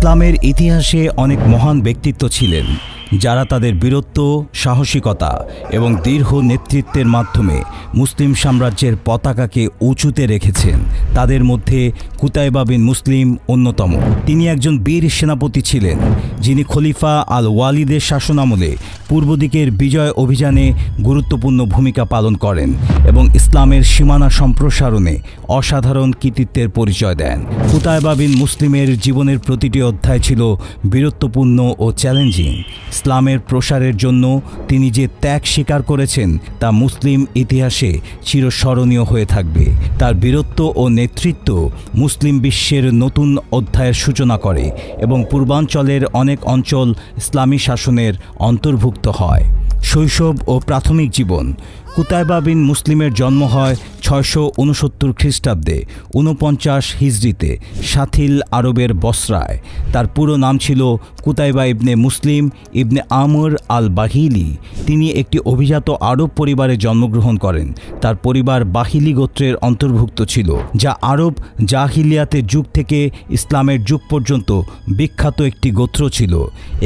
ইসলামের ইতিহাসে অনেক মহান ব্যক্তিত্ব ছিলেন যারা তাদের বীরত্ব, সাহসিকতা এবং দীর্ঘ নেতৃত্বের মাধ্যমে মুসলিম সাম্রাজ্যের পতাকাকে উঁচুতে রেখেছেন। তাদের মধ্যে কুতাইবা বিন মুসলিম অন্যতম। তিনি একজন বীর সেনাপতি ছিলেন যিনি খলিফা আল ওয়ালিদের শাসনামলে পূর্ব দিকের বিজয় অভিযানে গুরুত্বপূর্ণ ভূমিকা পালন করেন এবং ইসলামের সীমানা সম্প্রসারণে অসাধারণ কৃতিত্বের পরিচয় দেন। কুতাইবা বিন মুসলিমের জীবনের প্রতিটি অধ্যায় ছিল বীরত্বপূর্ণ ও চ্যালেঞ্জিং। ইসলামের প্রসারের জন্য তিনি যে ত্যাগ স্বীকার করেছেন তা মুসলিম ইতিহাসে চিরস্মরণীয় হয়ে থাকবে। তার বীরত্ব ও নেতৃত্ব মুসলিম বিশ্বের নতুন অধ্যায়ের সূচনা করে এবং পূর্বাঞ্চলের অনেক অঞ্চল ইসলামী শাসনের অন্তর্ভুক্ত হয়। শৈশব ও প্রাথমিক জীবন। কুতাইবা বিন মুসলিমের জন্ম হয় 669 খ্রিস্টাব্দে 49 হিজরিতে সাথিল আরবের বসরায়। তার পুরো নাম ছিল কুতাইবা ইবনে মুসলিম ইবনে আমর আল বাহিলি। তিনি একটি অভিজাত আরব পরিবারে জন্মগ্রহণ করেন। তার পরিবার বাহিলি গোত্রের অন্তর্ভুক্ত ছিল, যা আরব জাহিলিয়াতের যুগ থেকে ইসলামের যুগ পর্যন্ত বিখ্যাত একটি গোত্র ছিল।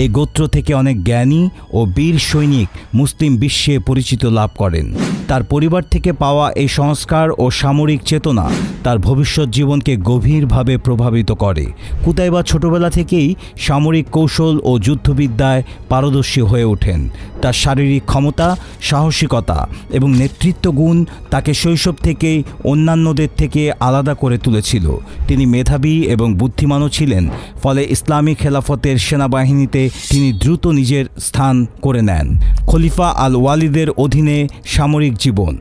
এই গোত্র থেকে অনেক জ্ঞানী ও বীর সৈনিক মুসলিম বিশ্বে পরিচিত লাভ করেন। তার পরিবার থেকে পাওয়া এই সংস্কার ও সামরিক চেতনা তার ভবিষ্যৎ জীবনকে গভীরভাবে প্রভাবিত করে। কুতাইবা ছোটবেলা থেকেই সামরিক কৌশল ও যুদ্ধবিদ্যায় পারদর্শী হয়ে ওঠেন। তার শারীরিক ক্ষমতা, সাহসিকতা এবং নেতৃত্ব গুণ তাকে শৈশব থেকেই অন্যান্যদের থেকে আলাদা করে তুলেছিল। তিনি মেধাবী এবং বুদ্ধিমানও ছিলেন, ফলে ইসলামী খেলাফতের সেনাবাহিনীতে তিনি দ্রুত নিজের স্থান করে নেন। খলিফা আল ওয়ালিদের অধীনে সামরিক জীবন।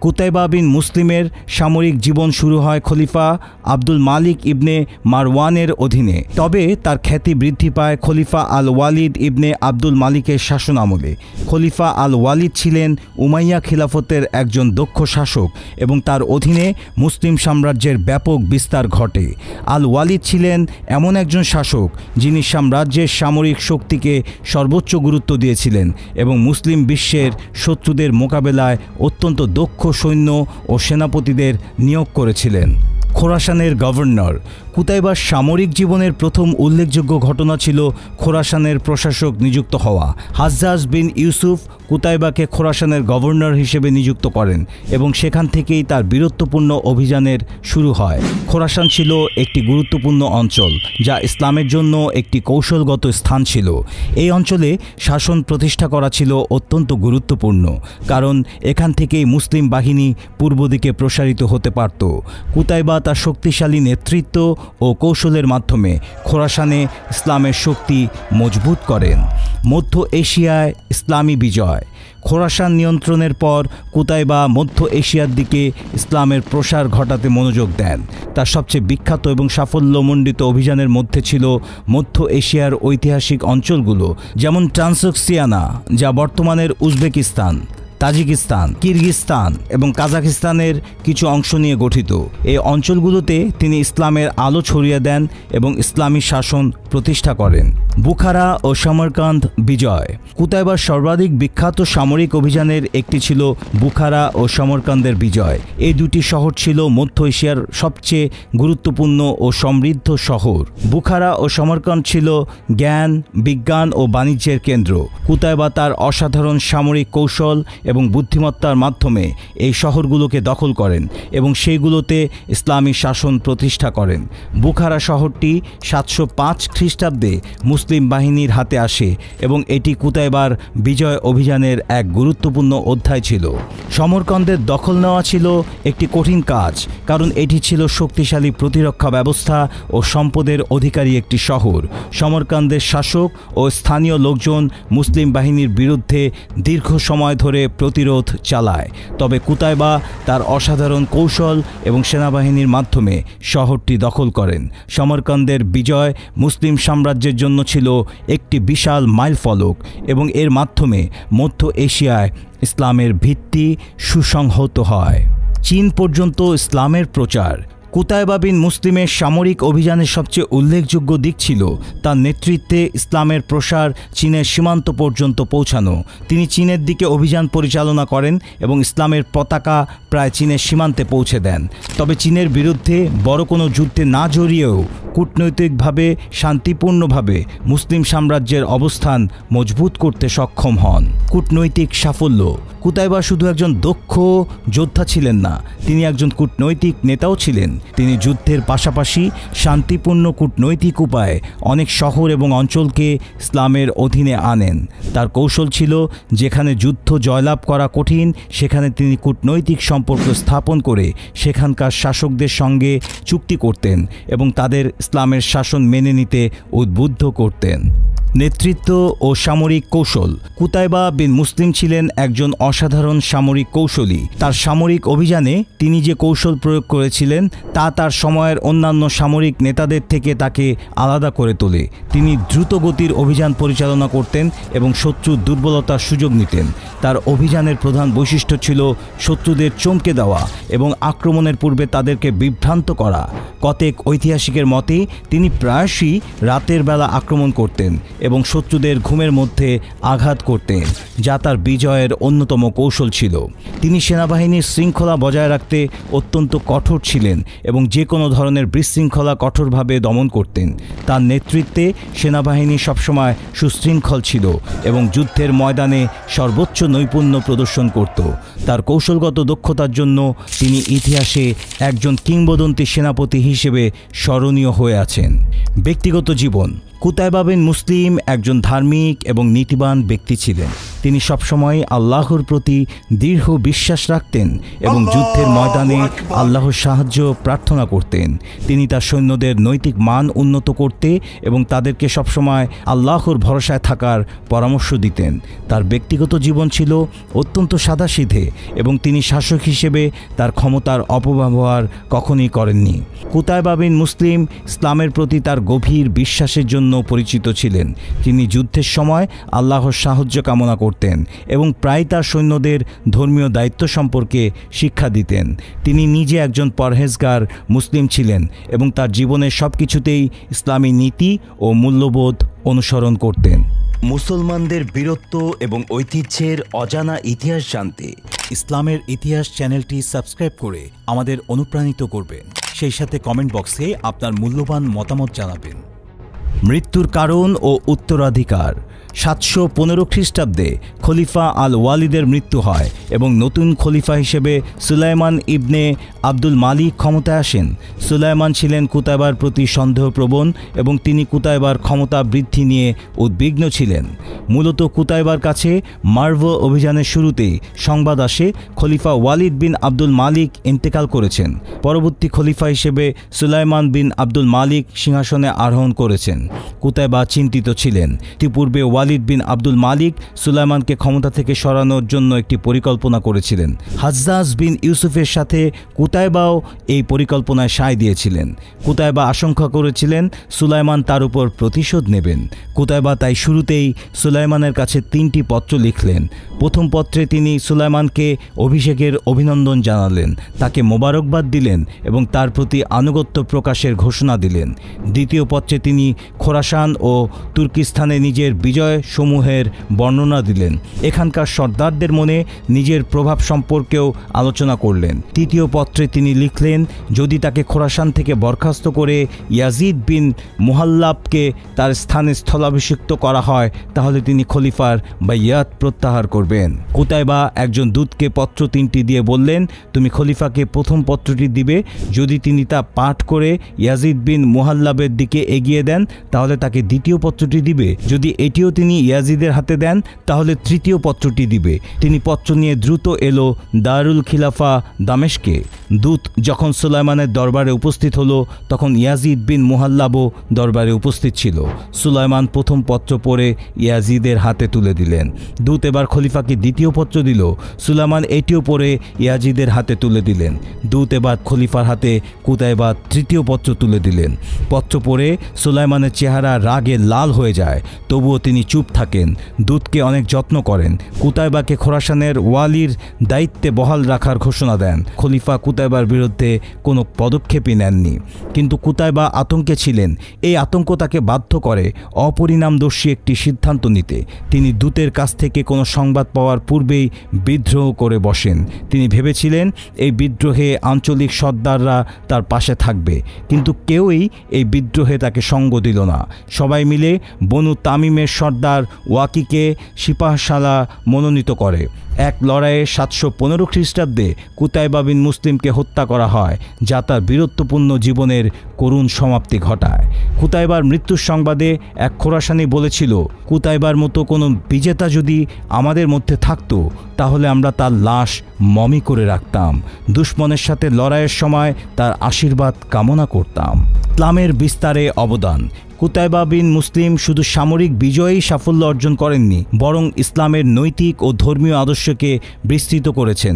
কুতাইবা বিন মুসলিমের সামরিক জীবন শুরু হয় খলিফা আব্দুল মালিক ইবনে মারওয়ানের অধীনে, তবে তার খ্যাতি বৃদ্ধি পায় খলিফা আল ওয়ালিদ ইবনে আব্দুল মালিকের শাসনামলে। খলিফা আল ওয়ালিদ ছিলেন উমাইয়া খিলাফতের একজন দক্ষ শাসক এবং তার অধীনে মুসলিম সাম্রাজ্যের ব্যাপক বিস্তার ঘটে। আল ওয়ালিদ ছিলেন এমন একজন শাসক যিনি সাম্রাজ্যের সামরিক শক্তিকে সর্বোচ্চ গুরুত্ব দিয়েছিলেন এবং মুসলিম বিশ্বের শত্রুদের মোকাবেলায় অত্যন্ত দক্ষ সৈন্য ও সেনাপতিদের নিয়োগ করেছিলেন। খোরাসানের গভর্নর। কুতাইবার সামরিক জীবনের প্রথম উল্লেখযোগ্য ঘটনা ছিল খোরাসানের প্রশাসক নিযুক্ত হওয়া। হাজ্জাজ বিন ইউসুফ কুতাইবাকে খোরাসানের গভর্নর হিসেবে নিযুক্ত করেন এবং সেখান থেকেই তার বীরত্বপূর্ণ অভিযানের শুরু হয়। খোরাসান ছিল একটি গুরুত্বপূর্ণ অঞ্চল যা ইসলামের জন্য একটি কৌশলগত স্থান ছিল। এই অঞ্চলে শাসন প্রতিষ্ঠা করা ছিল অত্যন্ত গুরুত্বপূর্ণ, কারণ এখান থেকেই মুসলিম বাহিনী পূর্ব দিকে প্রসারিত হতে পারত। কুতাইবা তার শক্তিশালী নেতৃত্ব ও কৌশলের মাধ্যমে খোরাসানে ইসলামের শক্তি মজবুত করেন। মধ্য এশিয়ায় ইসলামী বিজয়। খোরাসান নিয়ন্ত্রণের পর কুতাইবা মধ্য এশিয়ার দিকে ইসলামের প্রসার ঘটাতে মনোযোগ দেন। তার সবচেয়ে বিখ্যাত এবং সাফল্যমণ্ডিত অভিযানের মধ্যে ছিল মধ্য এশিয়ার ঐতিহাসিক অঞ্চলগুলো, যেমন ট্রান্সক্সিয়ানা, যা বর্তমানের উজবেকিস্তান, তাজিকিস্তান, কিরগিজস্তান এবং কাজাখস্তানের কিছু অংশ নিয়ে গঠিত। এই অঞ্চলগুলোতে তিনি ইসলামের আলো ছড়িয়ে দেন এবং ইসলামী শাসন প্রতিষ্ঠা করেন। বুখারা ও সমরকান্দ বিজয়। কুতাইবার সর্বাধিক বিখ্যাত সামরিক অভিযানের একটি ছিল বুখারা ও সমরকান্দের বিজয়। এই দুটি শহর ছিল মধ্য এশিয়ার সবচেয়ে গুরুত্বপূর্ণ ও সমৃদ্ধ শহর। বুখারা ও সমরকান্দ ছিল জ্ঞান, বিজ্ঞান ও বাণিজ্যের কেন্দ্র। কুতাইবা তার অসাধারণ সামরিক কৌশল এবং বুদ্ধিমত্তার মাধ্যমে এই শহরগুলোকে দখল করেন এবং সেইগুলোতে ইসলামী শাসন প্রতিষ্ঠা করেন। বুখারা শহরটি 705 খ্রিস্টাব্দে মুসলিম বাহিনীর হাতে আসে এবং এটি কুতাইবার বিজয় অভিযানের এক গুরুত্বপূর্ণ অধ্যায় ছিল। সমরকন্দের দখল নেওয়া ছিল একটি কঠিন কাজ, কারণ এটি ছিল শক্তিশালী প্রতিরক্ষা ব্যবস্থা ও সম্পদের অধিকারী একটি শহর। সমরকন্দের শাসক ও স্থানীয় লোকজন মুসলিম বাহিনীর বিরুদ্ধে দীর্ঘ সময় ধরে প্রতিরোধ চালায়, তবে কুতাইবা তার অসাধারণ কৌশল এবং সেনাবাহিনীর মাধ্যমে শহরটি দখল করেন। সমরকন্দের বিজয় মুসলিম সাম্রাজ্যের জন্য ছিল একটি বিশাল মাইলফলক এবং এর মাধ্যমে মধ্য এশিয়ায় ইসলামের ভিত্তি সুসংহত হয়। চীন পর্যন্ত ইসলামের প্রচার। কুতাইবা বিন মুসলিমের সামরিক অভিযানের সবচেয়ে উল্লেখযোগ্য দিক ছিল তার নেতৃত্বে ইসলামের প্রসার চীনের সীমান্ত পর্যন্ত পৌঁছানো। তিনি চীনের দিকে অভিযান পরিচালনা করেন এবং ইসলামের পতাকা প্রায় চীনের সীমান্তে পৌঁছে দেন। তবে চীনের বিরুদ্ধে বড় কোনো যুদ্ধে না জড়িয়েও কূটনৈতিকভাবে শান্তিপূর্ণভাবে মুসলিম সাম্রাজ্যের অবস্থান মজবুত করতে সক্ষম হন। কূটনৈতিক সাফল্য। কুতাইবা শুধু একজন দক্ষ যোদ্ধা ছিলেন না, তিনি একজন কূটনৈতিক নেতাও ছিলেন। তিনি যুদ্ধের পাশাপাশি শান্তিপূর্ণ কূটনৈতিক উপায়ে অনেক শহর এবং অঞ্চলকে ইসলামের অধীনে আনেন। তার কৌশল ছিল, যেখানে যুদ্ধ জয়লাভ করা কঠিন সেখানে তিনি কূটনৈতিক সম্পর্ক স্থাপন করে সেখানকার শাসকদের সঙ্গে চুক্তি করতেন এবং তাদের ইসলামের শাসন মেনে নিতে উদ্বুদ্ধ করতেন। নেতৃত্ব ও সামরিক কৌশল। কুতাইবা বিন মুসলিম ছিলেন একজন অসাধারণ সামরিক কৌশলী। তার সামরিক অভিযানে তিনি যে কৌশল প্রয়োগ করেছিলেন তা তার সময়ের অন্যান্য সামরিক নেতাদের থেকে তাকে আলাদা করে তোলে। তিনি দ্রুতগতির অভিযান পরিচালনা করতেন এবং শত্রুর দুর্বলতার সুযোগ নিতেন। তার অভিযানের প্রধান বৈশিষ্ট্য ছিল শত্রুদের চমকে দেওয়া এবং আক্রমণের পূর্বে তাদেরকে বিভ্রান্ত করা। কতেক ঐতিহাসিকের মতে তিনি প্রায়শই রাতের বেলা আক্রমণ করতেন এবং শত্রুদের ঘুমের মধ্যে আঘাত করতেন, যা তার বিজয়ের অন্যতম কৌশল ছিল। তিনি সেনাবাহিনীর শৃঙ্খলা বজায় রাখতে অত্যন্ত কঠোর ছিলেন এবং যে কোনো ধরনের বিশৃঙ্খলা কঠোরভাবে দমন করতেন। তার নেতৃত্বে সেনাবাহিনী সবসময় সুশৃঙ্খল ছিল এবং যুদ্ধের ময়দানে সর্বোচ্চ নৈপুণ্য প্রদর্শন করত। তার কৌশলগত দক্ষতার জন্য তিনি ইতিহাসে একজন কিংবদন্তি সেনাপতি হিসেবে স্মরণীয় হয়ে আছেন। ব্যক্তিগত জীবন। কুতাইবা বিন মুসলিম একজন ধার্মিক এবং নীতিবান ব্যক্তি ছিলেন। তিনি সবসময় আল্লাহর প্রতি দৃঢ় বিশ্বাস রাখতেন এবং যুদ্ধের ময়দানে আল্লাহর সাহায্য প্রার্থনা করতেন। তিনি তার সৈন্যদের নৈতিক মান উন্নত করতে এবং তাদেরকে সবসময় আল্লাহর ভরসায় থাকার পরামর্শ দিতেন। তার ব্যক্তিগত জীবন ছিল অত্যন্ত সাদাসিধে এবং তিনি শাসক হিসেবে তার ক্ষমতার অপব্যবহার কখনই করেননি। কুতাইবা বিন মুসলিম ইসলামের প্রতি তার গভীর বিশ্বাসের জন্য পরিচিত ছিলেন। তিনি যুদ্ধের সময় আল্লাহর সাহায্য কামনা করতেন এবং প্রায় তার সৈন্যদের ধর্মীয় দায়িত্ব সম্পর্কে শিক্ষা দিতেন। তিনি নিজে একজন পরহেজগার মুসলিম ছিলেন এবং তার জীবনের সব কিছুতেই ইসলামী নীতি ও মূল্যবোধ অনুসরণ করতেন। মুসলমানদের বীরত্ব এবং ঐতিহ্যের অজানা ইতিহাস জানতে ইসলামের ইতিহাস চ্যানেলটি সাবস্ক্রাইব করে আমাদের অনুপ্রাণিত করবেন। সেই সাথে কমেন্ট বক্সে আপনার মূল্যবান মতামত জানাবেন। মৃত্যুর কারণ ও উত্তরাধিকার। 715 খ্রিস্টাব্দে খলিফা আল ওয়ালিদের মৃত্যু হয় এবং নতুন খলিফা হিসেবে সুলাইমান ইবনে আব্দুল মালিক ক্ষমতায় আসেন। সুলাইমান ছিলেন কুতাইবার প্রতি সন্দেহপ্রবণ এবং তিনি কুতাইবার ক্ষমতা বৃদ্ধি নিয়ে উদ্বিগ্ন ছিলেন। মূলত কুতাইবার কাছে মার্ভ অভিযানের শুরুতেই সংবাদ আসে খলিফা ওয়ালিদ বিন আব্দুল মালিক ইন্তেকাল করেছেন। পরবর্তী খলিফা হিসেবে সুলাইমান বিন আব্দুল মালিক সিংহাসনে আরোহণ করেছেন। কুতাইবা চিন্তিত ছিলেন। ইতিপূর্বে ওয়ালিদ বিন আব্দুল মালিক সুলাইমানকে ক্ষমতা থেকে সরানোর জন্য একটি পরিকল্পনা করেছিলেন। হাজ্জাজ বিন ইউসুফের সাথে কুতাইবাও এই পরিকল্পনায় সায় দিয়েছিলেন। কুতাইবা আশঙ্কা করেছিলেন সুলাইমান তার উপর প্রতিশোধ নেবেন। কুতাইবা তাই শুরুতেই সুলাইমানের কাছে 3টি পত্র লিখলেন। প্রথম পত্রে তিনি সুলাইমানকে অভিষেকের অভিনন্দন জানালেন, তাকে মোবারকবাদ দিলেন এবং তার প্রতি আনুগত্য প্রকাশের ঘোষণা দিলেন। দ্বিতীয় পত্রে তিনি খোরাসান ও তুর্কিস্তানে নিজের বিজয় সমূহের বর্ণনা দিলেন। এখানকার সর্দারদের মনে নিজের প্রভাব সম্পর্কেও আলোচনা করলেন। তৃতীয় পত্রে তিনি লিখলেন, যদি তাকে খোরাসান থেকে বরখাস্ত করে ইয়াজিদ বিন মুহাল্লাবকে তার স্থানে স্থলাভিষিক্ত করা হয় তাহলে তিনি খলিফার বাইয়াত প্রত্যাহার করবেন। কুতাইবা একজন দূতকে পত্র 3টি দিয়ে বললেন, তুমি খলিফাকে প্রথম পত্রটি দিবে। যদি তিনি তা পাঠ করে ইয়াজিদ বিন মুহাল্লাবের দিকে এগিয়ে দেন তাহলে তাকে দ্বিতীয় পত্রটি দিবে। যদি এটিও তিনি ইয়াজিদের হাতে দেন তাহলে তৃতীয় পত্রটি দিবে। তিনি পত্র নিয়ে দ্রুত এলো দারুল খিলাফা দামেশকে। দূত যখন সুলাইমানের দরবারে উপস্থিত হলো তখন ইয়াজিদ বিন মুহাল্লাবও দরবারে উপস্থিত ছিল। সুলাইমান প্রথম পত্র পড়ে ইয়াজিদের হাতে তুলে দিলেন। দূত এবার খলিফাকে দ্বিতীয় পত্র দিল। সুলাইমান এটিও পড়ে ইয়াজিদের হাতে তুলে দিলেন। দূত এবার খলিফার হাতে কুতাইবা তৃতীয় পত্র তুলে দিলেন। পত্র পড়ে সুলাইমানের চেহারা রাগে লাল হয়ে যায়, তবুও তিনি চুপ থাকেন। দূতকে অনেক যত্ন করেন। কুতাইবাকে খোরাসানের ওয়ালির দায়িত্বে বহাল রাখার ঘোষণা দেন। খলিফা কুতাইবার বিরুদ্ধে কোনো পদক্ষেপই নেননি, কিন্তু কুতাইবা আতঙ্কে ছিলেন। এই আতঙ্ক তাকে বাধ্য করে অপরিণামদর্শী একটি সিদ্ধান্ত নিতে। তিনি দূতের কাছ থেকে কোনো সংবাদ পাওয়ার পূর্বেই বিদ্রোহ করে বসেন। তিনি ভেবেছিলেন এই বিদ্রোহে আঞ্চলিক সর্দাররা তার পাশে থাকবে, কিন্তু কেউই এই বিদ্রোহে তাকে সঙ্গ দিল না। সবাই মিলে বনু তামিমের সর্দার ওয়াকিকে সিপাহসালা মনোনীত করে। এক লড়াইয়ে 715 খ্রিস্টাব্দে কুতাইবা বিন মুসলিমকে হত্যা করা হয়, যা তার বীরত্বপূর্ণ জীবনের করুণ সমাপ্তি ঘটায়। কুতাইবার মৃত্যুর সংবাদে এক খোরাসানি বলেছিল, কুতাইবার মতো কোনো বিজেতা যদি আমাদের মধ্যে থাকতো তাহলে আমরা তার লাশ মমি করে রাখতাম, দুশমনের সাথে লড়াইয়ের সময় তার আশীর্বাদ কামনা করতাম। ইসলামের বিস্তারে অবদান। কুতাইবা বিন মুসলিম শুধু সামরিক বিজয়েই সাফল্য অর্জন করেননি, বরং ইসলামের নৈতিক ও ধর্মীয় আদর্শকে বিস্তৃত করেছেন।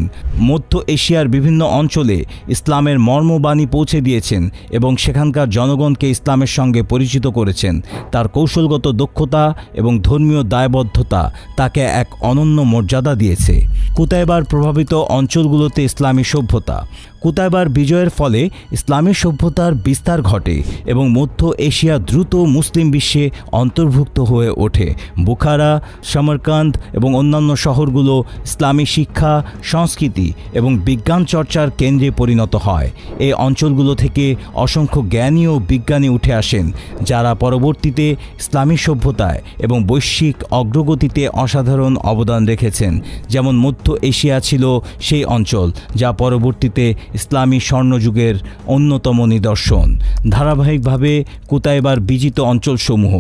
মধ্য এশিয়ার বিভিন্ন অঞ্চলে ইসলামের মর্মবাণী পৌঁছে দিয়েছেন এবং সেখানকার জনগণকে ইসলামের সঙ্গে পরিচিত করেছেন। তার কৌশলগত দক্ষতা এবং ধর্মীয় দায়বদ্ধতা তাকে এক অনন্য মর্যাদা দিয়েছে। কুতাইবার প্রভাবিত অঞ্চলগুলোতে ইসলামী সভ্যতা। কুতাইবার বিজয়ের ফলে ইসলামী সভ্যতার বিস্তার ঘটে এবং মধ্য এশিয়া দ্রুত মুসলিম বিশ্বে অন্তর্ভুক্ত হয়ে ওঠে। বুখারা, সমরকান্দ এবং অন্যান্য শহরগুলো ইসলামী শিক্ষা, সংস্কৃতি এবং বিজ্ঞান চর্চার কেন্দ্রে পরিণত হয়। এই অঞ্চলগুলো থেকে অসংখ্য জ্ঞানী ও বিজ্ঞানী উঠে আসেন, যারা পরবর্তীতে ইসলামী সভ্যতায় এবং বৈশ্বিক অগ্রগতিতে অসাধারণ অবদান রেখেছেন। যেমন মধ্য এশিয়া ছিল সেই অঞ্চল যা পরবর্তীতে ইসলামী স্বর্ণযুগের অন্যতম নিদর্শন। ধারাবাহিকভাবে কুতাইবার বিজিত অঞ্চলসমূহ।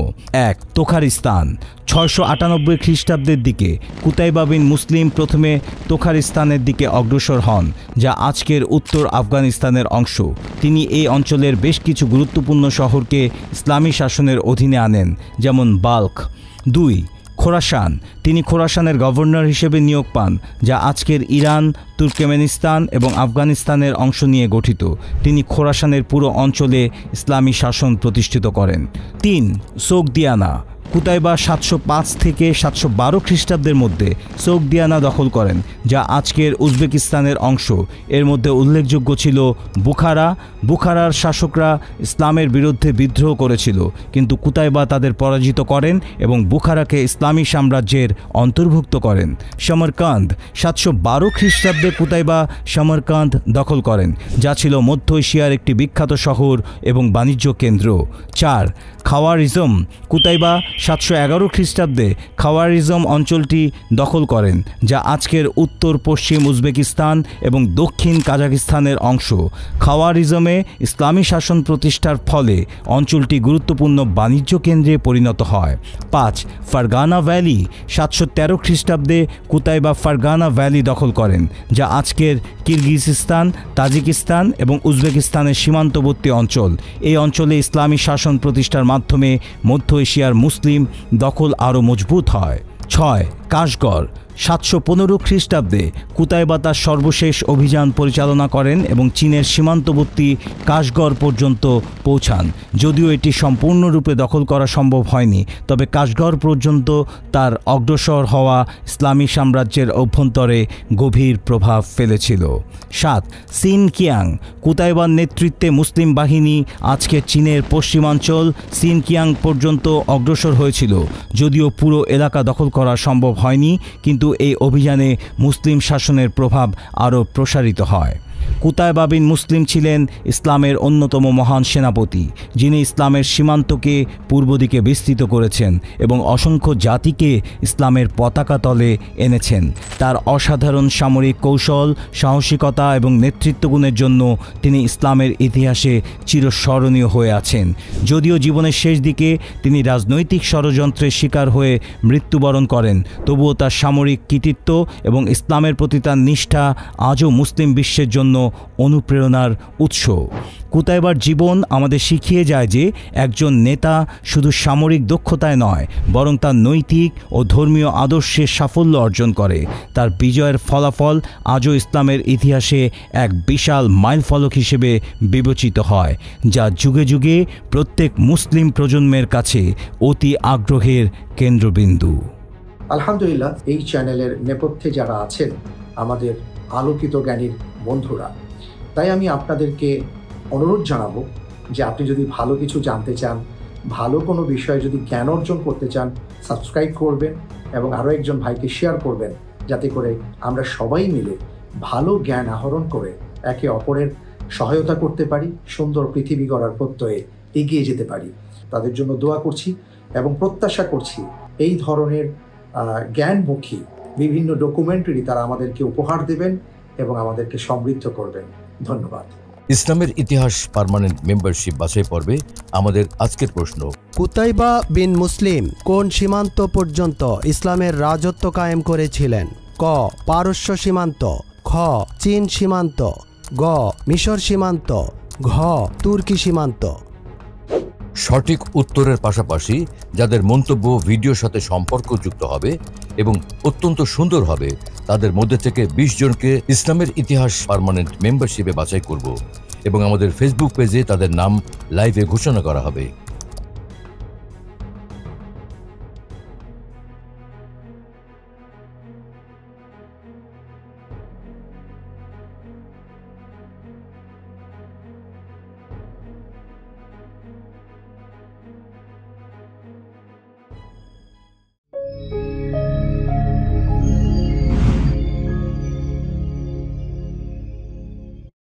1. তোখারিস্তান। 698 খ্রিস্টাব্দের দিকে কুতাইবা বিন মুসলিম প্রথমে তোখারিস্তানের দিকে অগ্রসর হন, যা আজকের উত্তর আফগানিস্তানের অংশ। তিনি এই অঞ্চলের বেশ কিছু গুরুত্বপূর্ণ শহরকে ইসলামী শাসনের অধীনে আনেন, যেমন বাল্খ। 2. খোরাসান। তিনি খোরাসানের গভর্নর হিসেবে নিয়োগ পান, যা আজকের ইরান, তুর্কমেনিস্তান এবং আফগানিস্তানের অংশ নিয়ে গঠিত। তিনি খোরাসানের পুরো অঞ্চলে ইসলামী শাসন প্রতিষ্ঠিত করেন। 3. সোগদিয়ানা। কুতাইবা 705 থেকে 712 খ্রিস্টাব্দের মধ্যে সোগদিয়ানা দখল করেন, যা আজকের উজবেকিস্তানের অংশ। এর মধ্যে উল্লেখযোগ্য ছিল বুখারা। বুখারার শাসকরা ইসলামের বিরুদ্ধে বিদ্রোহ করেছিল, কিন্তু কুতাইবা তাদের পরাজিত করেন এবং বুখারাকে ইসলামী সাম্রাজ্যের অন্তর্ভুক্ত করেন। সমরকান্দ। 712 খ্রিস্টাব্দে কুতাইবা সমরকান্দ দখল করেন, যা ছিল মধ্য এশিয়ার একটি বিখ্যাত শহর এবং বাণিজ্য কেন্দ্র। 4. খাওয়ারিজম। কুতাইবা 711 খ্রিস্টাব্দে খাওয়ারিজম অঞ্চলটি দখল করেন, যা আজকের উত্তর পশ্চিম উজবেকিস্তান এবং দক্ষিণ কাজাকিস্তানের অংশ। খাওয়ারিজমে ইসলামী শাসন প্রতিষ্ঠার ফলে অঞ্চলটি গুরুত্বপূর্ণ বাণিজ্য কেন্দ্রে পরিণত হয়। 5. Fergana valley. 713 খ্রিস্টাব্দে কুতাইবা ফারগানা ভ্যালি দখল করেন, যা আজকের কিরগিজস্তান, তাজিকিস্তান এবং উজবেকিস্তানের সীমান্তবর্তী অঞ্চল। এই অঞ্চলে ইসলামী শাসন প্রতিষ্ঠার মাধ্যমে মধ্য এশিয়ার মুসলিম দখল আরও মজবুত হয়। 6. কাশগড়। 715 খ্রিস্টাব্দে কুতাইবা তার সর্বশেষ অভিযান পরিচালনা করেন এবং চীনের সীমান্তবর্তী কাশগড় পর্যন্ত পৌঁছান। যদিও এটি সম্পূর্ণরূপে দখল করা সম্ভব হয়নি, তবে কাশগড় পর্যন্ত তার অগ্রসর হওয়া ইসলামী সাম্রাজ্যের অভ্যন্তরে গভীর প্রভাব ফেলেছিল। 7. সিনকিয়াং। কুতাইবার নেতৃত্বে মুসলিম বাহিনী আজকের চীনের পশ্চিমাঞ্চল সিনকিয়াং পর্যন্ত অগ্রসর হয়েছিল। যদিও পুরো এলাকা দখল করা সম্ভব হয়নি, কিন্তু এই অভিযানে মুসলিম শাসনের প্রভাব আরও প্রসারিত হয়। কুতাইবা বিন মুসলিম ছিলেন ইসলামের অন্যতম মহান সেনাপতি, যিনি ইসলামের সীমান্তকে পূর্ব দিকে বিস্তৃত করেছেন এবং অসংখ্য জাতিকে ইসলামের পতাকা তলে এনেছেন। তার অসাধারণ সামরিক কৌশল, সাহসিকতা এবং নেতৃত্বগুণের জন্য তিনি ইসলামের ইতিহাসে চিরস্মরণীয় হয়ে আছেন। যদিও জীবনের শেষ দিকে তিনি রাজনৈতিক ষড়যন্ত্রের শিকার হয়ে মৃত্যুবরণ করেন, তবুও তার সামরিক কৃতিত্ব এবং ইসলামের প্রতি তার নিষ্ঠা আজও মুসলিম বিশ্বের জন্য অনুপ্রেরণার উৎস। কুতাইবার জীবন আমাদের শিখিয়ে যায় যে একজন নেতা শুধু সামরিক দক্ষতায় নয়, বরং তার নৈতিক ও ধর্মীয় আদর্শে সাফল্য অর্জন করে। তার বিজয়ের ফলাফল আজও ইসলামের ইতিহাসে এক বিশাল মাইলফলক হিসেবে বিবেচিত হয়, যা যুগে যুগে প্রত্যেক মুসলিম প্রজন্মের কাছে অতি আগ্রহের কেন্দ্রবিন্দু। আলহামদুলিল্লাহ, এই চ্যানেলের নেপথ্যে যারা আছেন আমাদের আলোকিত জ্ঞানীর বন্ধুরা, তাই আমি আপনাদেরকে অনুরোধ জানাবো যে আপনি যদি ভালো কিছু জানতে চান, ভালো কোনো বিষয়ে যদি জ্ঞান অর্জন করতে চান, সাবস্ক্রাইব করবেন এবং আরও একজন ভাইকে শেয়ার করবেন, যাতে করে আমরা সবাই মিলে ভালো জ্ঞান আহরণ করে একে অপরের সহায়তা করতে পারি, সুন্দর পৃথিবী গড়ার প্রত্যয়ে এগিয়ে যেতে পারি। তাদের জন্য দোয়া করছি এবং প্রত্যাশা করছি এই ধরনের জ্ঞানমুখী বিভিন্ন ডকুমেন্টারি তারা আমাদেরকে উপহার দেবেন এবং আমাদেরকে সমৃদ্ধ করবেন। ধন্যবাদ। ইসলামের ইতিহাস পার্মানেন্ট মেম্বারশিপ বাছাই পর্বে আমাদের আজকের প্রশ্ন: কুতাইবা বিন মুসলিম কোন সীমান্ত পর্যন্ত ইসলামের রাজত্ব কায়েম করেছিলেন? ক. পারস্য সীমান্ত, খ. চীন সীমান্ত, গ. মিশর সীমান্ত, ঘ. তুর্কি সীমান্ত। সঠিক উত্তরের পাশাপাশি যাদের মন্তব্য ভিডিওর সাথে সম্পর্কযুক্ত হবে এবং অত্যন্ত সুন্দর হবে, তাদের মধ্যে থেকে 20 জনকে ইসলামের ইতিহাস পার্মানেন্ট মেম্বারশিপে বাছাই করব এবং আমাদের ফেসবুক পেজে তাদের নাম লাইভে ঘোষণা করা হবে।